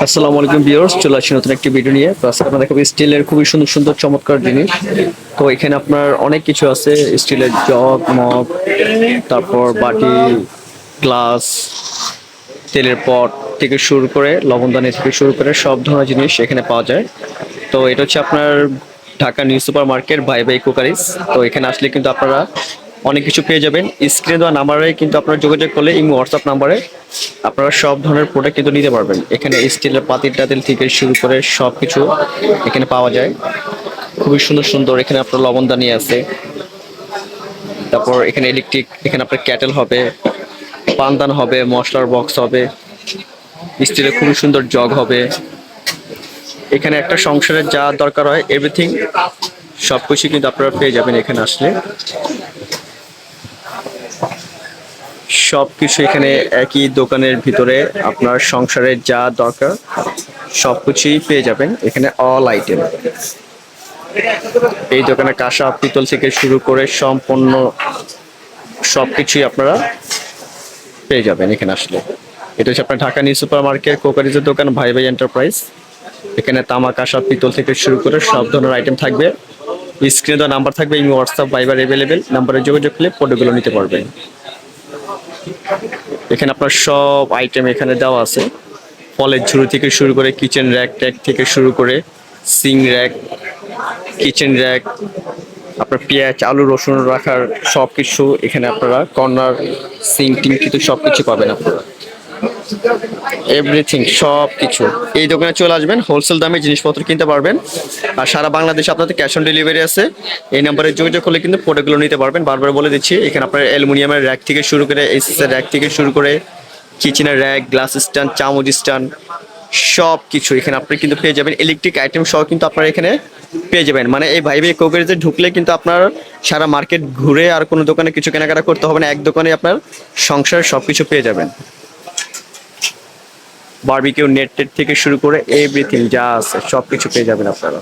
আসসালামু আলাইকুম ভিউয়ার্স, চলে আসছি নতুন একটি ভিডিও নিয়ে। তো আজকে আপনারা দেখাবো স্টিলের খুবই সুন্দর সুন্দর চমৎকার জিনিস। তো এখানে আপনার অনেক কিছু আছে, স্টিলের জগ, মগ, তারপর বাটি, গ্লাস, তেলের পট থেকে শুরু করে লবণদানি থেকে শুরু করে সব ধরনের জিনিস এখানে পাওয়া যায়। তো এটা হচ্ছে আপনার Dhaka new super market bye bye cookeries. তো এখানে আসলে কিন্তু আপনারা অনেক কিছু পেয়ে যাবেন। স্ক্রিনে দেওয়া নাম্বারে কিন্তু আপনারা যোগাযোগ করলে এই হোয়াটসঅ্যাপ নাম্বারে আপনারা সব ধরনের প্রোডাক্ট কিন্তু নিতে পারবেন। এখানে স্টিলের পাতিল টাতিল থেকে শুরু করে সব কিছু এখানে পাওয়া যায়। খুবই সুন্দর সুন্দর এখানে আপনার লবণদানি আছে, তারপর এখানে ইলেকট্রিক, এখানে আপনার ক্যাটেল হবে, পানদান হবে, মশলার বক্স হবে, স্টিলের খুবই সুন্দর জগ হবে। এখানে একটা সংসারের যা দরকার হয় এভরিথিং সবকিছু কিন্তু আপনারা পেয়ে যাবেন এখানে আসলে। সবকিছু এখানে একই দোকানের ভিতরে আপনার সংসারের যা দরকার সবকিছুই পেয়ে যাবেন এখানে, অল আইটেম। এই দোকানে কাঁসা পিতল থেকে শুরু করে সম্পূর্ণ সবকিছুই আপনারা পেয়ে যাবেন এখানে আসলে। এটা হচ্ছে আপনার ঢাকা নিউ সুপার মার্কেট কোকারিজের দোকান ভাই ভাই এন্টারপ্রাইজ। এখানে তামা, কাঁসা, পিতল থেকে শুরু করে সব ধরনের আইটেম থাকবে। স্ক্রিনে দেওয়া নাম্বার থাকবে, ইমি, হোয়াটসঅ্যাপ, ভাইবার অ্যাভেলেবেল। নাম্বারে যোগাযোগ করলে প্রোডাক্টগুলো নিতে পারবেন। এখানে আপনার সব আইটেম এখানে দেওয়া আছে, ফলের ঝুড়ি থেকে শুরু করে কিচেন র্যাক ট্যাক থেকে শুরু করে সিং র্যাক, কিচেন র্যাক, আপনার পেঁয়াজ, আলু, রসুন রাখার সব কিছু এখানে আপনারা, কর্নার, সিং টিং কিন্তু সব কিছু পাবেন আপনারা, এভরিথিং সব কিছু। এই দোকানে চলে আসবেন, হোলসেল দামে জিনিসপত্র কিনতে পারবেন। আর সারা বাংলাদেশে আপনাদের ক্যাশ অন ডেলিভারি আছে। এই নাম্বারে যোগাযোগ করলে কিন্তু প্রোডাক্টগুলো নিতে পারবেন। বারবার বলে দিচ্ছি, এখানে আপনার অ্যালুমিনিয়ামের র্যাক থেকে শুরু করে এসএসের র্যাক থেকে শুরু করে কিচেনের র্যাক, গ্লাস স্ট্যান্ড, চামচ স্ট্যান্ড সব কিছু এখানে আপনি কিন্তু পেয়ে যাবেন। ইলেকট্রিক আইটেম সহ কিন্তু আপনারা এখানে পেয়ে যাবেন। মানে এই ভাই ভাই কোকারিজে ঢুকলে কিন্তু আপনার সারা মার্কেট ঘুরে আর কোনো দোকানে কিছু কেনাকাটা করতে হবে না, এক দোকানে আপনার সংসারের সব কিছু পেয়ে যাবেন। বারবিকিউ নেট টেট থেকে শুরু করে এভরিথিং যা আছে সব কিছু পেয়ে যাবেন আপনারা।